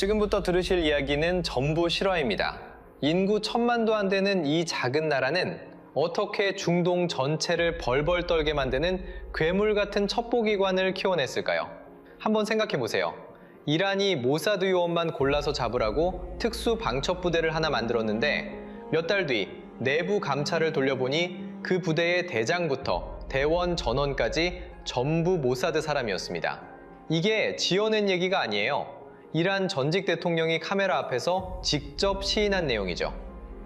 지금부터 들으실 이야기는 전부 실화입니다. 인구 1000만도 안 되는 이 작은 나라는 어떻게 중동 전체를 벌벌 떨게 만드는 괴물 같은 첩보기관을 키워냈을까요? 한번 생각해 보세요. 이란이 모사드 요원만 골라서 잡으라고 특수 방첩부대를 하나 만들었는데 몇 달 뒤 내부 감찰을 돌려보니 그 부대의 대장부터 대원 전원까지 전부 모사드 사람이었습니다. 이게 지어낸 얘기가 아니에요. 이란 전직 대통령이 카메라 앞에서 직접 시인한 내용이죠.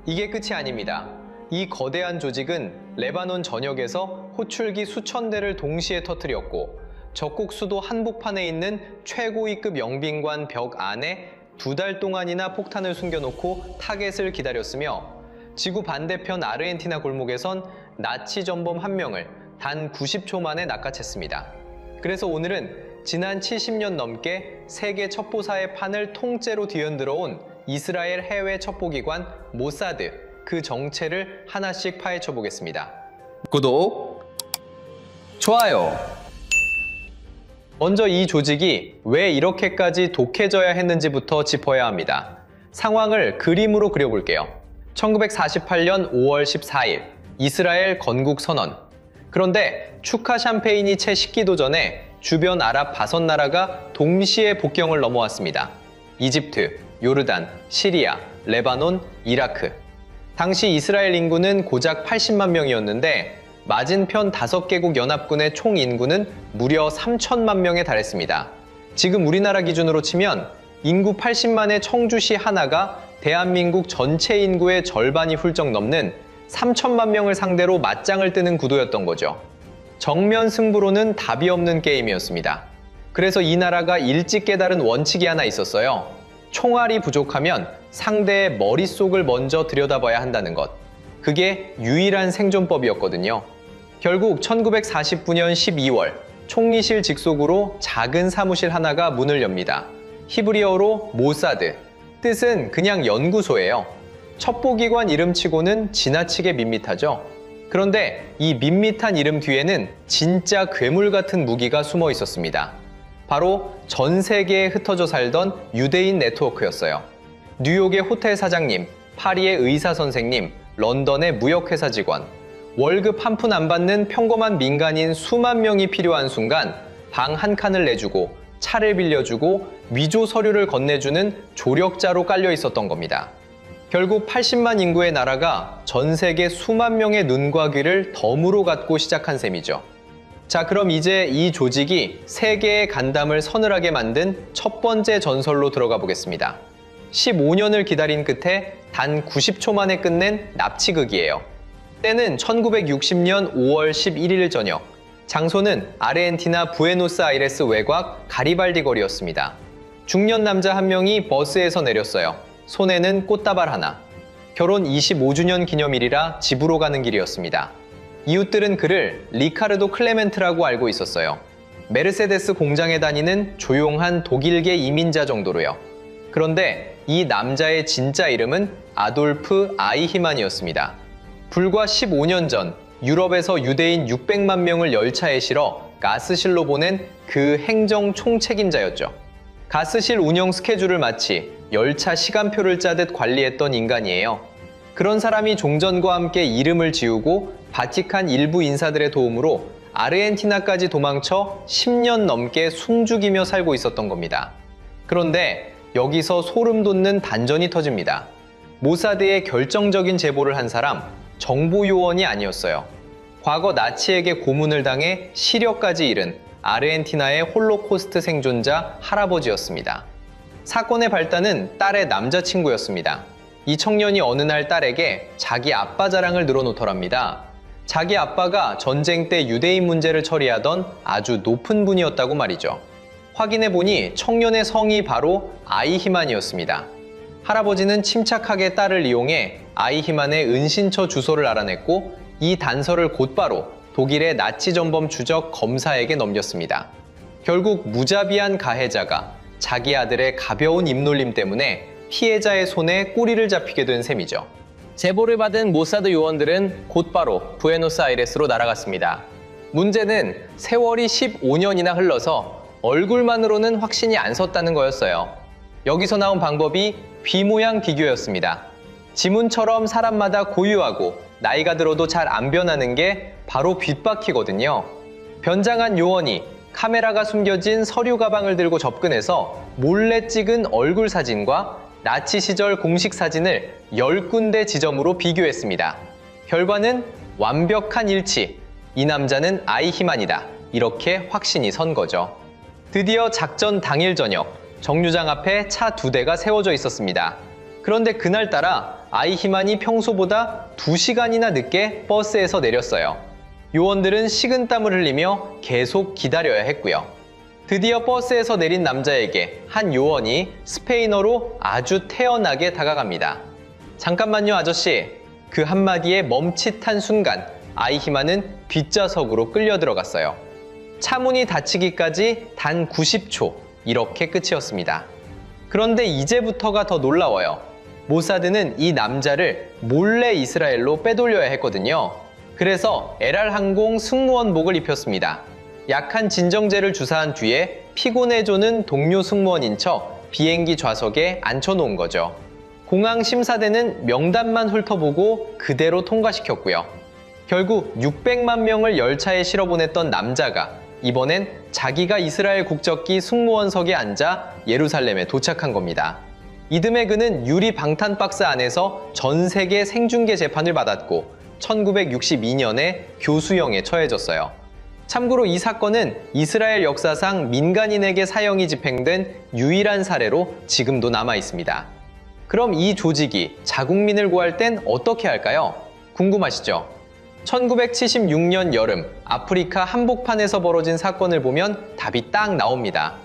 이게 끝이 아닙니다. 이 거대한 조직은 레바논 전역에서 호출기 수천 대를 동시에 터뜨렸고 적국 수도 한복판에 있는 최고위급 영빈관 벽 안에 2달 동안이나 폭탄을 숨겨놓고 타겟을 기다렸으며 지구 반대편 아르헨티나 골목에선 나치 전범 한 명을 단 90초 만에 낚아챘습니다. 그래서 오늘은 지난 70년 넘게 세계 첩보사의 판을 통째로 뒤흔들어온 이스라엘 해외 첩보기관 모사드, 그 정체를 하나씩 파헤쳐 보겠습니다. 구독, 좋아요. 먼저 이 조직이 왜 이렇게까지 독해져야 했는지부터 짚어야 합니다. 상황을 그림으로 그려볼게요. 1948년 5월 14일 이스라엘 건국 선언. 그런데 축하 샴페인이 채 식기도 전에 주변 아랍 5나라가 동시에 국경을 넘어왔습니다. 이집트, 요르단, 시리아, 레바논, 이라크. 당시 이스라엘 인구는 고작 80만 명이었는데 맞은편 5개국 연합군의 총 인구는 무려 3천만 명에 달했습니다. 지금 우리나라 기준으로 치면 인구 80만의 청주시 하나가 대한민국 전체 인구의 절반이 훌쩍 넘는 3천만 명을 상대로 맞짱을 뜨는 구도였던 거죠. 정면 승부로는 답이 없는 게임이었습니다. 그래서 이 나라가 일찍 깨달은 원칙이 하나 있었어요. 총알이 부족하면 상대의 머릿속을 먼저 들여다봐야 한다는 것. 그게 유일한 생존법이었거든요. 결국 1949년 12월 총리실 직속으로 작은 사무실 하나가 문을 엽니다. 히브리어로 모사드, 뜻은 그냥 연구소예요. 첩보기관 이름치고는 지나치게 밋밋하죠. 그런데 이 밋밋한 이름 뒤에는 진짜 괴물 같은 무기가 숨어 있었습니다. 바로 전 세계에 흩어져 살던 유대인 네트워크였어요. 뉴욕의 호텔 사장님, 파리의 의사 선생님, 런던의 무역회사 직원, 월급 한 푼 안 받는 평범한 민간인 수만 명이 필요한 순간 방 한 칸을 내주고 차를 빌려주고 위조 서류를 건네주는 조력자로 깔려 있었던 겁니다. 결국 80만 인구의 나라가 전 세계 수만 명의 눈과 귀를 덤으로 갖고 시작한 셈이죠. 자, 그럼 이제 이 조직이 세계의 간담을 서늘하게 만든 첫 번째 전설로 들어가 보겠습니다. 15년을 기다린 끝에 단 90초 만에 끝낸 납치극이에요. 때는 1960년 5월 11일 저녁. 장소는 아르헨티나 부에노스아이레스 외곽 가리발디 거리였습니다. 중년 남자 한 명이 버스에서 내렸어요. 손에는 꽃다발 하나. 결혼 25주년 기념일이라 집으로 가는 길이었습니다. 이웃들은 그를 리카르도 클레멘트라고 알고 있었어요. 메르세데스 공장에 다니는 조용한 독일계 이민자 정도로요. 그런데 이 남자의 진짜 이름은 아돌프 아이히만이었습니다. 불과 15년 전 유럽에서 유대인 600만 명을 열차에 실어 가스실로 보낸 그 행정 총책임자였죠. 가스실 운영 스케줄을 마치 열차 시간표를 짜듯 관리했던 인간이에요. 그런 사람이 종전과 함께 이름을 지우고 바티칸 일부 인사들의 도움으로 아르헨티나까지 도망쳐 10년 넘게 숨죽이며 살고 있었던 겁니다. 그런데 여기서 소름 돋는 반전이 터집니다. 모사드의 결정적인 제보를 한 사람, 정보요원이 아니었어요. 과거 나치에게 고문을 당해 시력까지 잃은 아르헨티나의 홀로코스트 생존자 할아버지였습니다. 사건의 발단은 딸의 남자친구였습니다. 이 청년이 어느 날 딸에게 자기 아빠 자랑을 늘어놓더랍니다. 자기 아빠가 전쟁 때 유대인 문제를 처리하던 아주 높은 분이었다고 말이죠. 확인해보니 청년의 성이 바로 아이히만이었습니다. 할아버지는 침착하게 딸을 이용해 아이히만의 은신처 주소를 알아냈고 이 단서를 곧바로 독일의 나치 전범 추적 검사에게 넘겼습니다. 결국 무자비한 가해자가 자기 아들의 가벼운 입놀림 때문에 피해자의 손에 꼬리를 잡히게 된 셈이죠. 제보를 받은 모사드 요원들은 곧바로 부에노스아이레스로 날아갔습니다. 문제는 세월이 15년이나 흘러서 얼굴만으로는 확신이 안 섰다는 거였어요. 여기서 나온 방법이 B 모양 비교였습니다. 지문처럼 사람마다 고유하고 나이가 들어도 잘 안 변하는 게 바로 귓바퀴거든요. 변장한 요원이 카메라가 숨겨진 서류 가방을 들고 접근해서 몰래 찍은 얼굴 사진과 나치 시절 공식 사진을 10군데 지점으로 비교했습니다. 결과는 완벽한 일치. 이 남자는 아이히만이다. 이렇게 확신이 선 거죠. 드디어 작전 당일 저녁, 정류장 앞에 차 2대가 세워져 있었습니다. 그런데 그날따라 아이히만이 평소보다 2시간이나 늦게 버스에서 내렸어요. 요원들은 식은땀을 흘리며 계속 기다려야 했고요. 드디어 버스에서 내린 남자에게 한 요원이 스페인어로 아주 태연하게 다가갑니다. 잠깐만요, 아저씨. 그 한마디에 멈칫한 순간 아이히만은 뒷좌석으로 끌려 들어갔어요. 차 문이 닫히기까지 단 90초, 이렇게 끝이었습니다. 그런데 이제부터가 더 놀라워요. 모사드는 이 남자를 몰래 이스라엘로 빼돌려야 했거든요. 그래서 LR 항공 승무원복을 입혔습니다. 약한 진정제를 주사한 뒤에 피곤해조는 동료 승무원인 척 비행기 좌석에 앉혀놓은 거죠. 공항 심사대는 명단만 훑어보고 그대로 통과시켰고요. 결국 600만 명을 열차에 실어보냈던 남자가 이번엔 자기가 이스라엘 국적기 승무원석에 앉아 예루살렘에 도착한 겁니다. 이듬해 그는 유리 방탄 박스 안에서 전 세계 생중계 재판을 받았고 1962년에 교수형에 처해졌어요. 참고로 이 사건은 이스라엘 역사상 민간인에게 사형이 집행된 유일한 사례로 지금도 남아 있습니다. 그럼 이 조직이 자국민을 구할 땐 어떻게 할까요? 궁금하시죠? 1976년 여름 아프리카 한복판에서 벌어진 사건을 보면 답이 딱 나옵니다.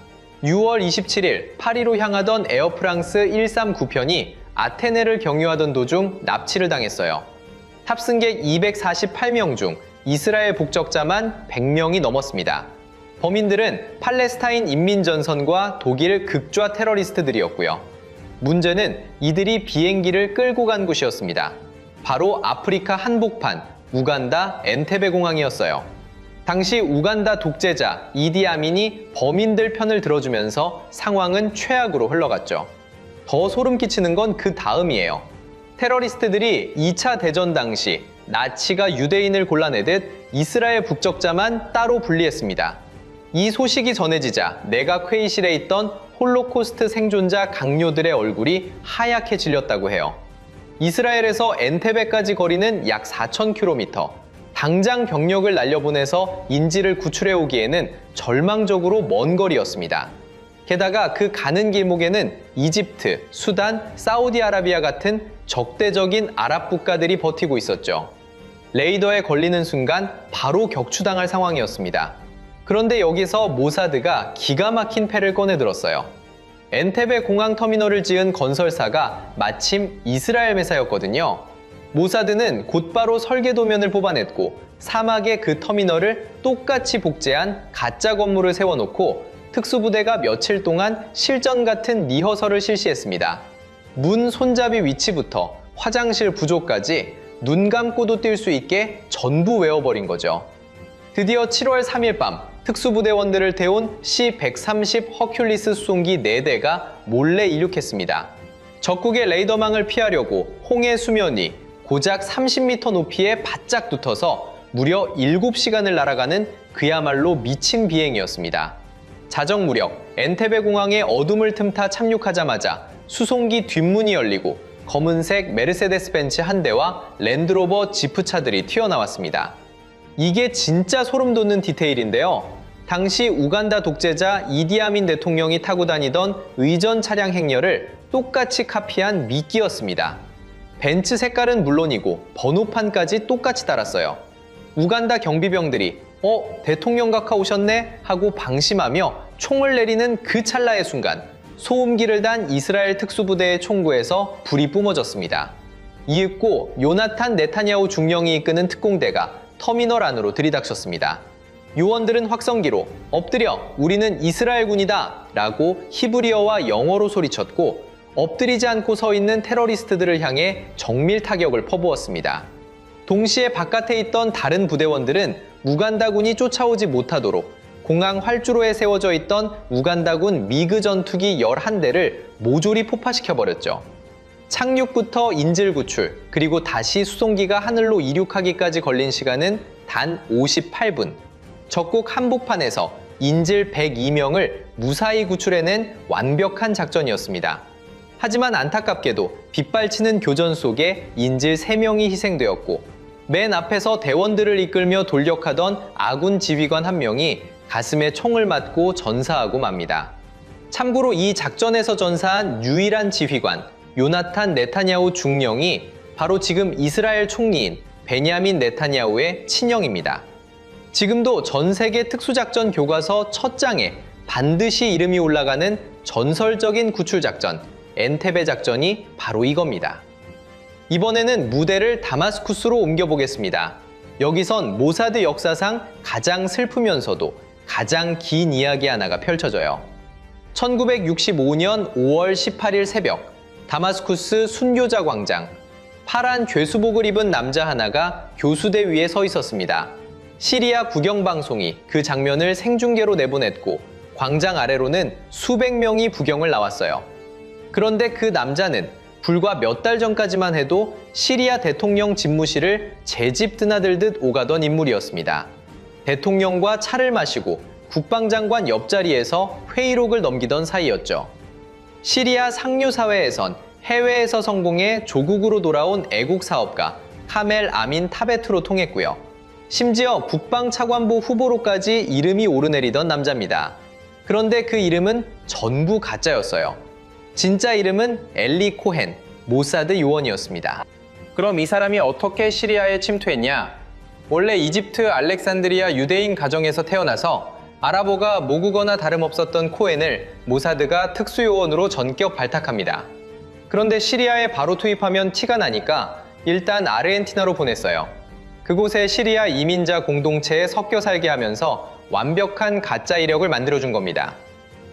6월 27일 파리로 향하던 에어프랑스 139편이 아테네를 경유하던 도중 납치를 당했어요. 탑승객 248명 중 이스라엘 국적자만 100명이 넘었습니다. 범인들은 팔레스타인 인민전선과 독일 극좌 테러리스트들이었고요. 문제는 이들이 비행기를 끌고 간 곳이었습니다. 바로 아프리카 한복판 우간다 엔테베 공항이었어요. 당시 우간다 독재자 이디 아민이 범인들 편을 들어주면서 상황은 최악으로 흘러갔죠. 더 소름 끼치는 건 그 다음이에요. 테러리스트들이 2차 대전 당시 나치가 유대인을 골라내듯 이스라엘 국적자만 따로 분리했습니다. 이 소식이 전해지자 내각 회의실에 있던 홀로코스트 생존자 강요들의 얼굴이 하얗게 질렸다고 해요. 이스라엘에서 엔테베까지 거리는 약 4,000km. 당장 병력을 날려보내서 인지를 구출해 오기에는 절망적으로 먼 거리였습니다. 게다가 그 가는 길목에는 이집트, 수단, 사우디아라비아 같은 적대적인 아랍 국가들이 버티고 있었죠. 레이더에 걸리는 순간 바로 격추당할 상황이었습니다. 그런데 여기서 모사드가 기가 막힌 패를 꺼내들었어요. 엔테베 공항 터미널을 지은 건설사가 마침 이스라엘 회사였거든요. 모사드는 곧바로 설계 도면을 뽑아냈고 사막에 그 터미널을 똑같이 복제한 가짜 건물을 세워놓고 특수부대가 며칠 동안 실전 같은 리허설을 실시했습니다. 문 손잡이 위치부터 화장실 구조까지 눈 감고도 뛸 수 있게 전부 외워버린 거죠. 드디어 7월 3일 밤 특수부대원들을 태운 C-130 허큘리스 수송기 4대가 몰래 이륙했습니다. 적국의 레이더망을 피하려고 홍해 수면이 고작 30m 높이에 바짝 붙어서 무려 7시간을 날아가는 그야말로 미친 비행이었습니다. 자정 무렵 엔테베 공항에 어둠을 틈타 착륙하자마자 수송기 뒷문이 열리고 검은색 메르세데스 벤츠 한 대와 랜드로버 지프차들이 튀어나왔습니다. 이게 진짜 소름 돋는 디테일인데요. 당시 우간다 독재자 이디 아민 대통령이 타고 다니던 의전 차량 행렬을 똑같이 카피한 미끼였습니다. 벤츠 색깔은 물론이고 번호판까지 똑같이 달았어요. 우간다 경비병들이 대통령 각하 오셨네 하고 방심하며 총을 내리는 그 찰나의 순간 소음기를 단 이스라엘 특수부대의 총구에서 불이 뿜어졌습니다. 이윽고 요나탄 네타냐후 중령이 이끄는 특공대가 터미널 안으로 들이닥쳤습니다. 요원들은 확성기로 엎드려 우리는 이스라엘군이다 라고 히브리어와 영어로 소리쳤고 엎드리지 않고 서 있는 테러리스트들을 향해 정밀 타격을 퍼부었습니다. 동시에 바깥에 있던 다른 부대원들은 우간다군이 쫓아오지 못하도록 공항 활주로에 세워져 있던 우간다군 미그 전투기 11대를 모조리 폭파시켜버렸죠. 착륙부터 인질 구출, 그리고 다시 수송기가 하늘로 이륙하기까지 걸린 시간은 단 58분. 적국 한복판에서 인질 102명을 무사히 구출해낸 완벽한 작전이었습니다. 하지만 안타깝게도 빗발치는 교전 속에 인질 3명이 희생되었고, 맨 앞에서 대원들을 이끌며 돌격하던 아군 지휘관 한 명이 가슴에 총을 맞고 전사하고 맙니다. 참고로 이 작전에서 전사한 유일한 지휘관 요나탄 네타냐후 중령이 바로 지금 이스라엘 총리인 베냐민 네타냐후의 친형입니다. 지금도 전 세계 특수작전 교과서 첫 장에 반드시 이름이 올라가는 전설적인 구출작전, 엔테베 작전이 바로 이겁니다. 이번에는 무대를 다마스쿠스로 옮겨보겠습니다. 여기선 모사드 역사상 가장 슬프면서도 가장 긴 이야기 하나가 펼쳐져요. 1965년 5월 18일 새벽, 다마스쿠스 순교자 광장. 파란 괴수복을 입은 남자 하나가 교수대 위에 서 있었습니다. 시리아 국영방송이 그 장면을 생중계로 내보냈고 광장 아래로는 수백 명이 구경을 나왔어요. 그런데 그 남자는 불과 몇 달 전까지만 해도 시리아 대통령 집무실을 제 집 드나들듯 오가던 인물이었습니다. 대통령과 차를 마시고 국방장관 옆자리에서 회의록을 넘기던 사이였죠. 시리아 상류사회에선 해외에서 성공해 조국으로 돌아온 애국 사업가 카멜 아민 타베트로 통했고요. 심지어 국방차관보 후보로까지 이름이 오르내리던 남자입니다. 그런데 그 이름은 전부 가짜였어요. 진짜 이름은 엘리 코헨, 모사드 요원이었습니다. 그럼 이 사람이 어떻게 시리아에 침투했냐? 원래 이집트 알렉산드리아 유대인 가정에서 태어나서 아랍어가 모국어나 다름없었던 코헨을 모사드가 특수요원으로 전격 발탁합니다. 그런데 시리아에 바로 투입하면 티가 나니까 일단 아르헨티나로 보냈어요. 그곳에 시리아 이민자 공동체에 섞여 살게 하면서 완벽한 가짜 이력을 만들어준 겁니다.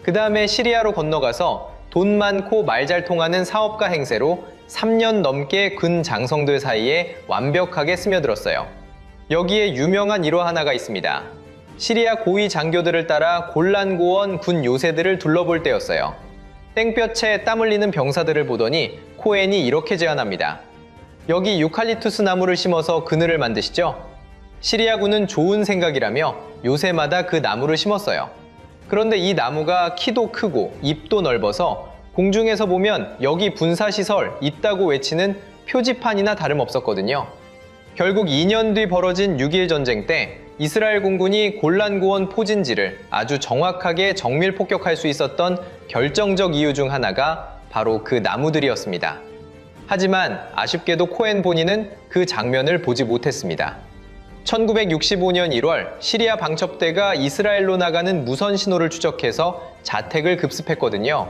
그 다음에 시리아로 건너가서 돈 많고 말 잘 통하는 사업가 행세로 3년 넘게 군 장성들 사이에 완벽하게 스며들었어요. 여기에 유명한 일화 하나가 있습니다. 시리아 고위 장교들을 따라 골란고원 군 요새들을 둘러볼 때였어요. 땡볕에 땀 흘리는 병사들을 보더니 코헨이 이렇게 제안합니다. 여기 유칼립투스 나무를 심어서 그늘을 만드시죠? 시리아군은 좋은 생각이라며 요새마다 그 나무를 심었어요. 그런데 이 나무가 키도 크고 잎도 넓어서 공중에서 보면 여기 군사시설 있다고 외치는 표지판이나 다름없었거든요. 결국 2년 뒤 벌어진 6.1 전쟁 때 이스라엘 공군이 골란고원 포진지를 아주 정확하게 정밀 폭격할 수 있었던 결정적 이유 중 하나가 바로 그 나무들이었습니다. 하지만 아쉽게도 코헨 본인은 그 장면을 보지 못했습니다. 1965년 1월 시리아 방첩대가 이스라엘로 나가는 무선 신호를 추적해서 자택을 급습했거든요.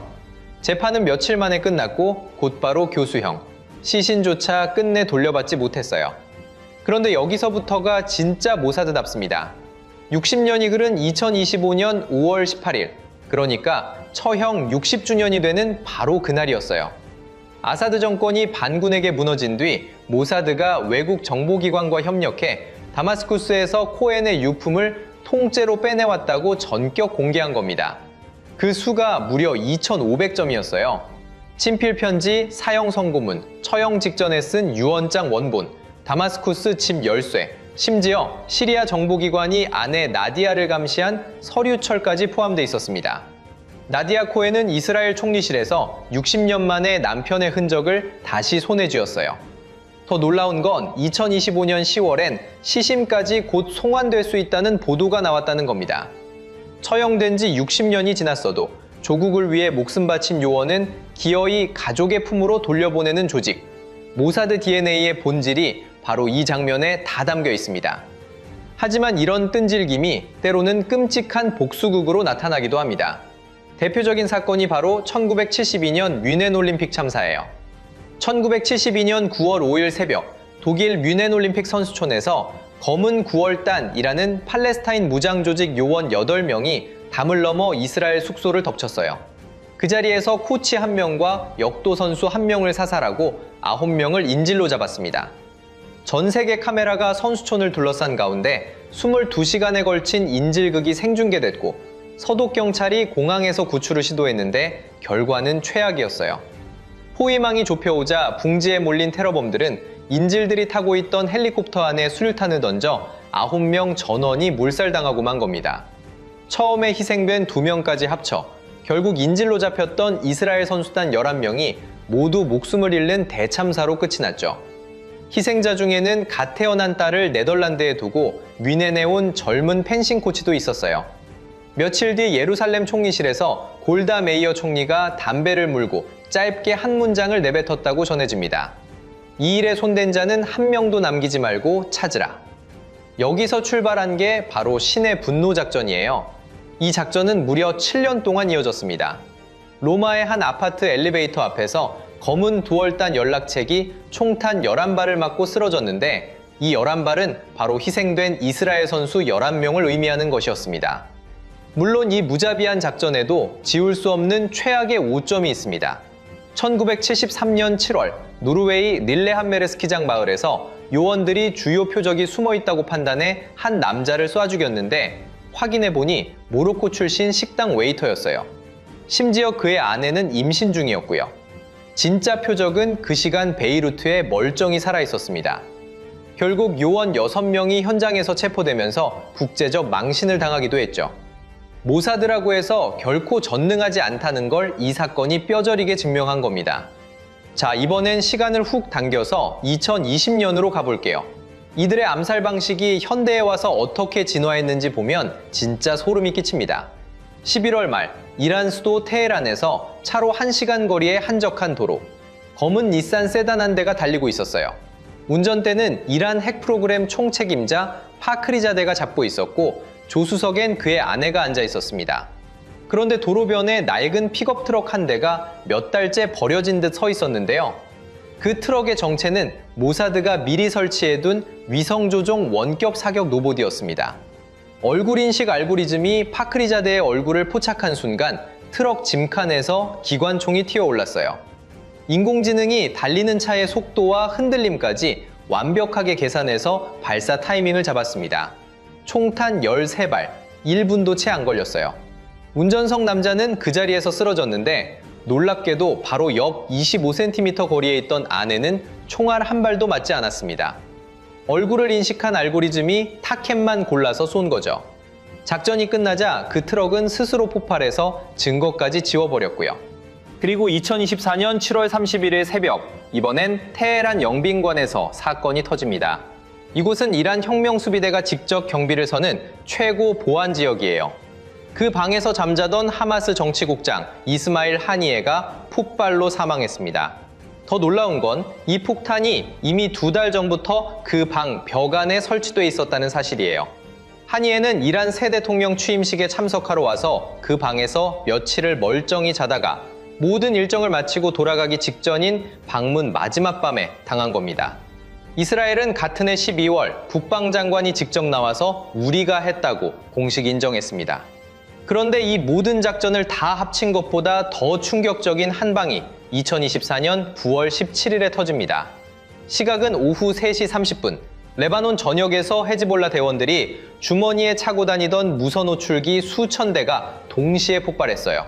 재판은 며칠 만에 끝났고 곧바로 교수형, 시신조차 끝내 돌려받지 못했어요. 그런데 여기서부터가 진짜 모사드답습니다. 60년이 흐른 2025년 5월 18일, 그러니까 처형 60주년이 되는 바로 그날이었어요. 아사드 정권이 반군에게 무너진 뒤 모사드가 외국 정보기관과 협력해 다마스쿠스에서 코헨의 유품을 통째로 빼내왔다고 전격 공개한 겁니다. 그 수가 무려 2,500점이었어요. 친필편지, 사형 선고문, 처형 직전에 쓴 유언장 원본, 다마스쿠스 집 열쇠, 심지어 시리아 정보기관이 아내 나디아를 감시한 서류철까지 포함되어 있었습니다. 나디아 코헨은 이스라엘 총리실에서 60년 만에 남편의 흔적을 다시 손에 쥐었어요. 더 놀라운 건 2025년 10월엔 시심까지 곧 송환될 수 있다는 보도가 나왔다는 겁니다. 처형된 지 60년이 지났어도 조국을 위해 목숨 바친 요원은 기어이 가족의 품으로 돌려보내는 조직, 모사드 DNA의 본질이 바로 이 장면에 다 담겨 있습니다. 하지만 이런 끈질김이 때로는 끔찍한 복수극으로 나타나기도 합니다. 대표적인 사건이 바로 1972년 뮌헨 올림픽 참사예요. 1972년 9월 5일 새벽 독일 뮌헨 올림픽 선수촌에서 검은 9월단이라는 팔레스타인 무장조직 요원 8명이 담을 넘어 이스라엘 숙소를 덮쳤어요. 그 자리에서 코치 1명과 역도 선수 1명을 사살하고 9명을 인질로 잡았습니다. 전 세계 카메라가 선수촌을 둘러싼 가운데 22시간에 걸친 인질극이 생중계됐고 서독경찰이 공항에서 구출을 시도했는데 결과는 최악이었어요. 포위망이 좁혀오자 궁지에 몰린 테러범들은 인질들이 타고 있던 헬리콥터 안에 수류탄을 던져 9명 전원이 몰살당하고 만 겁니다. 처음에 희생된 2명까지 합쳐 결국 인질로 잡혔던 이스라엘 선수단 11명이 모두 목숨을 잃는 대참사로 끝이 났죠. 희생자 중에는 갓 태어난 딸을 네덜란드에 두고 뮌헨에 젊은 펜싱 코치도 있었어요. 며칠 뒤 예루살렘 총리실에서 골다 메이어 총리가 담배를 물고 짧게 한 문장을 내뱉었다고 전해집니다. 이 일에 손댄 자는 한 명도 남기지 말고 찾으라. 여기서 출발한 게 바로 신의 분노 작전이에요. 이 작전은 무려 7년 동안 이어졌습니다. 로마의 한 아파트 엘리베이터 앞에서 검은 두얼단 연락책이 총탄 11발을 맞고 쓰러졌는데 이 11발은 바로 희생된 이스라엘 선수 11명을 의미하는 것이었습니다. 물론 이 무자비한 작전에도 지울 수 없는 최악의 오점이 있습니다. 1973년 7월 노르웨이 릴레함메르 스키장 마을에서 요원들이 주요 표적이 숨어 있다고 판단해 한 남자를 쏴 죽였는데 확인해보니 모로코 출신 식당 웨이터였어요. 심지어 그의 아내는 임신 중이었고요. 진짜 표적은 그 시간 베이루트에 멀쩡히 살아있었습니다. 결국 요원 6명이 현장에서 체포되면서 국제적 망신을 당하기도 했죠. 모사드라고 해서 결코 전능하지 않다는 걸 이 사건이 뼈저리게 증명한 겁니다. 자, 이번엔 시간을 훅 당겨서 2020년으로 가볼게요. 이들의 암살 방식이 현대에 와서 어떻게 진화했는지 보면 진짜 소름이 끼칩니다. 11월 말 이란 수도 테헤란에서 차로 1시간 거리의 한적한 도로, 검은 닛산 세단 한 대가 달리고 있었어요. 운전대는 이란 핵 프로그램 총책임자 파크리자데가 잡고 있었고 조수석엔 그의 아내가 앉아 있었습니다. 그런데 도로변에 낡은 픽업 트럭 한 대가 몇 달째 버려진 듯 서 있었는데요. 그 트럭의 정체는 모사드가 미리 설치해둔 위성조종 원격 사격 로봇이었습니다. 얼굴 인식 알고리즘이 파크리자데의 얼굴을 포착한 순간 트럭 짐칸에서 기관총이 튀어올랐어요. 인공지능이 달리는 차의 속도와 흔들림까지 완벽하게 계산해서 발사 타이밍을 잡았습니다. 총탄 13발, 1분도 채 안 걸렸어요. 운전석 남자는 그 자리에서 쓰러졌는데 놀랍게도 바로 옆 25cm 거리에 있던 아내는 총알 한 발도 맞지 않았습니다. 얼굴을 인식한 알고리즘이 타켓만 골라서 쏜 거죠. 작전이 끝나자 그 트럭은 스스로 폭발해서 증거까지 지워버렸고요. 그리고 2024년 7월 31일 새벽, 이번엔 테헤란 영빈관에서 사건이 터집니다. 이곳은 이란 혁명수비대가 직접 경비를 서는 최고 보안 지역이에요. 그 방에서 잠자던 하마스 정치국장 이스마일 하니에가 폭발로 사망했습니다. 더 놀라운 건 이 폭탄이 이미 2달 전부터 그 방 벽 안에 설치돼 있었다는 사실이에요. 하니에는 이란 새 대통령 취임식에 참석하러 와서 그 방에서 며칠을 멀쩡히 자다가 모든 일정을 마치고 돌아가기 직전인 방문 마지막 밤에 당한 겁니다. 이스라엘은 같은 해 12월 국방장관이 직접 나와서 우리가 했다고 공식 인정했습니다. 그런데 이 모든 작전을 다 합친 것보다 더 충격적인 한 방이 2024년 9월 17일에 터집니다. 시각은 오후 3시 30분, 레바논 전역에서 헤즈볼라 대원들이 주머니에 차고 다니던 무선 호출기 수천 대가 동시에 폭발했어요.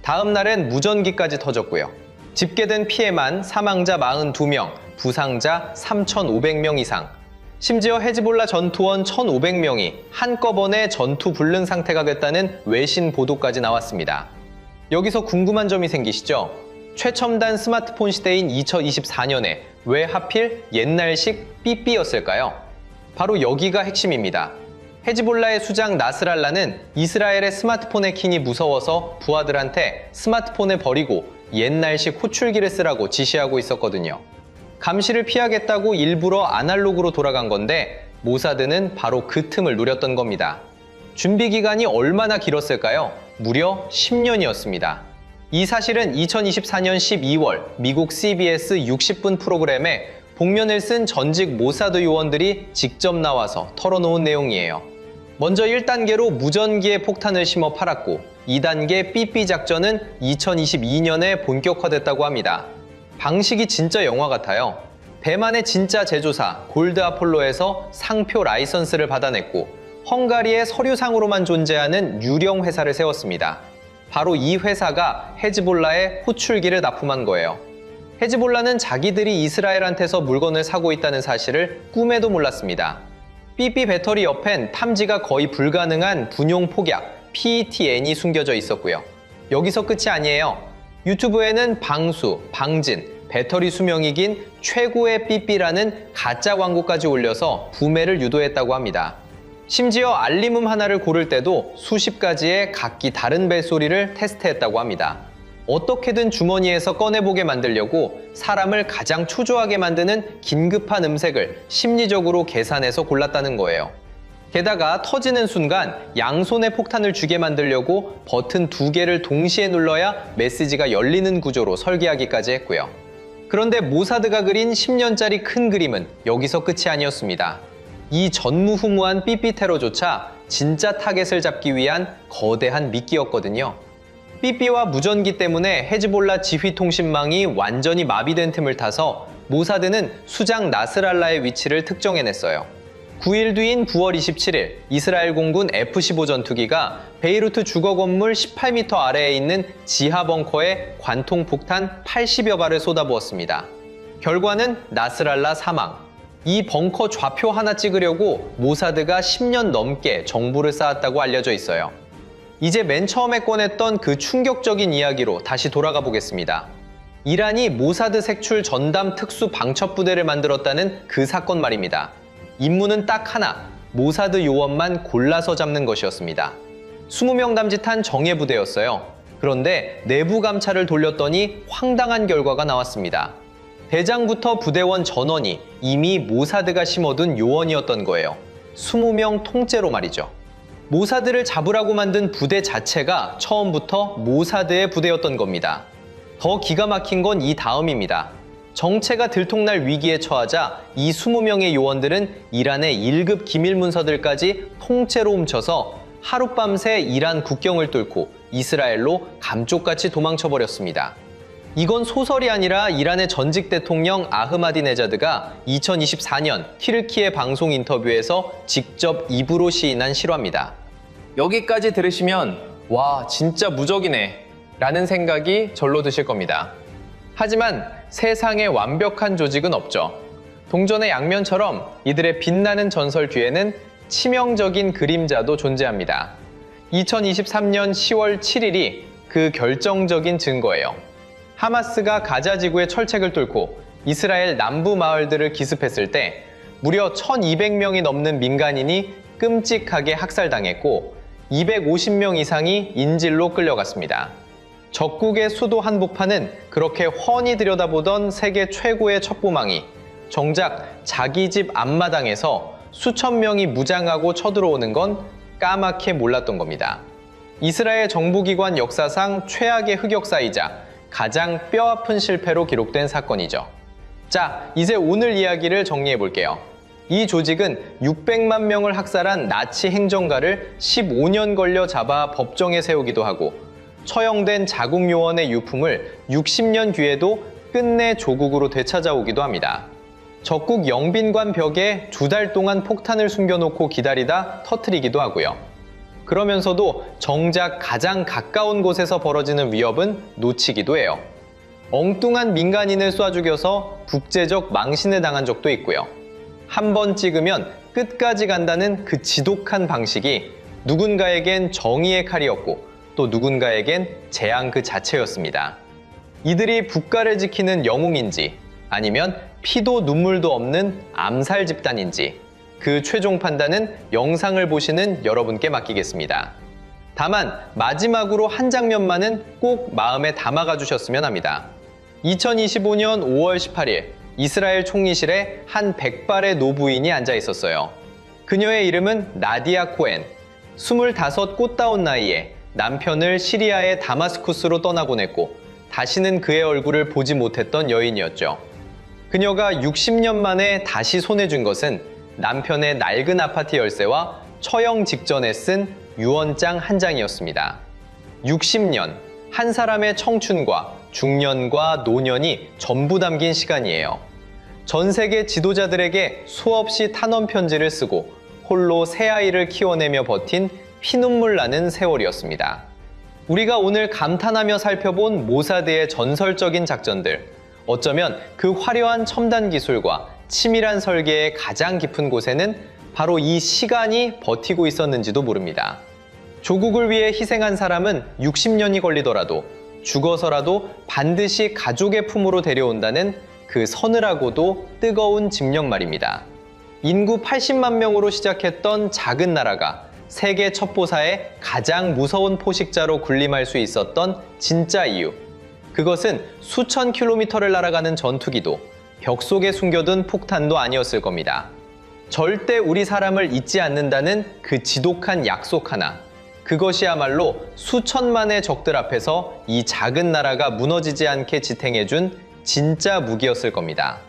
다음 날엔 무전기까지 터졌고요. 집계된 피해만 사망자 42명, 부상자 3,500명 이상. 심지어 헤즈볼라 전투원 1,500명이 한꺼번에 전투 불능 상태가 됐다는 외신 보도까지 나왔습니다. 여기서 궁금한 점이 생기시죠? 최첨단 스마트폰 시대인 2024년에 왜 하필 옛날식 삐삐였을까요? 바로 여기가 핵심입니다. 헤즈볼라의 수장 나스랄라는 이스라엘의 스마트폰 해킹이 무서워서 부하들한테 스마트폰을 버리고 옛날식 호출기를 쓰라고 지시하고 있었거든요. 감시를 피하겠다고 일부러 아날로그로 돌아간 건데 모사드는 바로 그 틈을 노렸던 겁니다. 준비 기간이 얼마나 길었을까요? 무려 10년이었습니다. 이 사실은 2024년 12월 미국 CBS 60분 프로그램에 복면을 쓴 전직 모사드 요원들이 직접 나와서 털어놓은 내용이에요. 먼저 1단계로 무전기에 폭탄을 심어 팔았고 2단계 삐삐 작전은 2022년에 본격화됐다고 합니다. 방식이 진짜 영화 같아요. 대만의 진짜 제조사 골드 아폴로에서 상표 라이선스를 받아냈고 헝가리의 서류상으로만 존재하는 유령 회사를 세웠습니다. 바로 이 회사가 헤즈볼라에 호출기를 납품한 거예요. 헤즈볼라는 자기들이 이스라엘한테서 물건을 사고 있다는 사실을 꿈에도 몰랐습니다. 삐삐 배터리 옆엔 탐지가 거의 불가능한 군용 폭약 PETN이 숨겨져 있었고요. 여기서 끝이 아니에요. 유튜브에는 방수, 방진, 배터리 수명이 긴 최고의 삐삐라는 가짜 광고까지 올려서 구매를 유도했다고 합니다. 심지어 알림음 하나를 고를 때도 수십 가지의 각기 다른 벨소리를 테스트했다고 합니다. 어떻게든 주머니에서 꺼내보게 만들려고 사람을 가장 초조하게 만드는 긴급한 음색을 심리적으로 계산해서 골랐다는 거예요. 게다가 터지는 순간 양손에 폭탄을 쥐게 만들려고 버튼 2개를 동시에 눌러야 메시지가 열리는 구조로 설계하기까지 했고요. 그런데 모사드가 그린 10년짜리 큰 그림은 여기서 끝이 아니었습니다. 이 전무후무한 삐삐 테러조차 진짜 타겟을 잡기 위한 거대한 미끼였거든요. 삐삐와 무전기 때문에 헤즈볼라 지휘통신망이 완전히 마비된 틈을 타서 모사드는 수장 나스랄라의 위치를 특정해냈어요. 9일 뒤인 9월 27일 이스라엘 공군 F-15 전투기가 베이루트 주거 건물 18m 아래에 있는 지하 벙커에 관통 폭탄 80여 발을 쏟아부었습니다. 결과는 나스랄라 사망. 이 벙커 좌표 하나 찍으려고 모사드가 10년 넘게 정보를 쌓았다고 알려져 있어요. 이제 맨 처음에 꺼냈던 그 충격적인 이야기로 다시 돌아가 보겠습니다. 이란이 모사드 색출 전담 특수 방첩부대를 만들었다는 그 사건 말입니다. 임무는 딱 하나, 모사드 요원만 골라서 잡는 것이었습니다. 20명 남짓한 정예부대였어요. 그런데 내부 감찰을 돌렸더니 황당한 결과가 나왔습니다. 대장부터 부대원 전원이 이미 모사드가 심어둔 요원이었던 거예요. 20명 통째로 말이죠. 모사드를 잡으라고 만든 부대 자체가 처음부터 모사드의 부대였던 겁니다. 더 기가 막힌 건 이 다음입니다. 정체가 들통날 위기에 처하자 이 20명의 요원들은 이란의 1급 기밀 문서들까지 통째로 훔쳐서 하룻밤새 이란 국경을 뚫고 이스라엘로 감쪽같이 도망쳐버렸습니다. 이건 소설이 아니라 이란의 전직 대통령 아흐마디네자드가 2024년 튀르키예 방송 인터뷰에서 직접 입으로 시인한 실화입니다. 여기까지 들으시면 와 진짜 무적이네 라는 생각이 절로 드실 겁니다. 하지만 세상에 완벽한 조직은 없죠. 동전의 양면처럼 이들의 빛나는 전설 뒤에는 치명적인 그림자도 존재합니다. 2023년 10월 7일이 그 결정적인 증거예요. 하마스가 가자 지구의 철책을 뚫고 이스라엘 남부 마을들을 기습했을 때 무려 1200명이 넘는 민간인이 끔찍하게 학살당했고 250명 이상이 인질로 끌려갔습니다. 적국의 수도 한복판은 그렇게 훤히 들여다보던 세계 최고의 첩보망이 정작 자기 집 앞마당에서 수천 명이 무장하고 쳐들어오는 건 까맣게 몰랐던 겁니다. 이스라엘 정보기관 역사상 최악의 흑역사이자 가장 뼈아픈 실패로 기록된 사건이죠. 자, 이제 오늘 이야기를 정리해 볼게요. 이 조직은 600만 명을 학살한 나치 행정가를 15년 걸려 잡아 법정에 세우기도 하고 처형된 자국 요원의 유품을 60년 뒤에도 끝내 조국으로 되찾아오기도 합니다. 적국 영빈관 벽에 2달 동안 폭탄을 숨겨놓고 기다리다 터뜨리기도 하고요. 그러면서도 정작 가장 가까운 곳에서 벌어지는 위협은 놓치기도 해요. 엉뚱한 민간인을 쏴 죽여서 국제적 망신을 당한 적도 있고요. 한 번 찍으면 끝까지 간다는 그 지독한 방식이 누군가에겐 정의의 칼이었고 또 누군가에겐 재앙 그 자체였습니다. 이들이 국가를 지키는 영웅인지 아니면 피도 눈물도 없는 암살 집단인지 그 최종 판단은 영상을 보시는 여러분께 맡기겠습니다. 다만 마지막으로 한 장면만은 꼭 마음에 담아가 주셨으면 합니다. 2025년 5월 18일 이스라엘 총리실에 한 백발의 노부인이 앉아 있었어요. 그녀의 이름은 나디아 코엔. 25 꽃다운 나이에 남편을 시리아의 다마스쿠스로 떠나곤 했고 다시는 그의 얼굴을 보지 못했던 여인이었죠. 그녀가 60년 만에 다시 손에 쥔 것은 남편의 낡은 아파트 열쇠와 처형 직전에 쓴 유언장 한 장이었습니다. 60년, 한 사람의 청춘과 중년과 노년이 전부 담긴 시간이에요. 전 세계 지도자들에게 수없이 탄원 편지를 쓰고 홀로 새 아이를 키워내며 버틴 피눈물 나는 세월이었습니다. 우리가 오늘 감탄하며 살펴본 모사드의 전설적인 작전들, 어쩌면 그 화려한 첨단 기술과 치밀한 설계의 가장 깊은 곳에는 바로 이 시간이 버티고 있었는지도 모릅니다. 조국을 위해 희생한 사람은 60년이 걸리더라도 죽어서라도 반드시 가족의 품으로 데려온다는 그 서늘하고도 뜨거운 집념 말입니다. 인구 80만 명으로 시작했던 작은 나라가 세계 첩보사의 가장 무서운 포식자로 군림할 수 있었던 진짜 이유. 그것은 수천 킬로미터를 날아가는 전투기도 벽 속에 숨겨둔 폭탄도 아니었을 겁니다. 절대 우리 사람을 잊지 않는다는 그 지독한 약속 하나. 그것이야말로 수천만의 적들 앞에서 이 작은 나라가 무너지지 않게 지탱해준 진짜 무기였을 겁니다.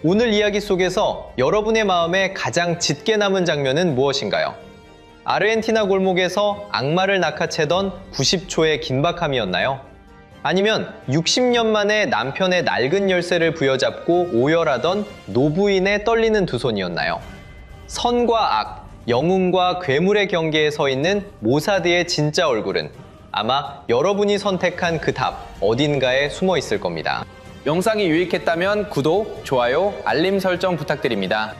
오늘 이야기 속에서 여러분의 마음에 가장 짙게 남은 장면은 무엇인가요? 아르헨티나 골목에서 악마를 낚아채던 90초의 긴박함이었나요? 아니면 60년 만에 남편의 낡은 열쇠를 부여잡고 오열하던 노부인의 떨리는 두 손이었나요? 선과 악, 영웅과 괴물의 경계에 서 있는 모사드의 진짜 얼굴은 아마 여러분이 선택한 그 답 어딘가에 숨어 있을 겁니다. 영상이 유익했다면 구독, 좋아요, 알림 설정 부탁드립니다.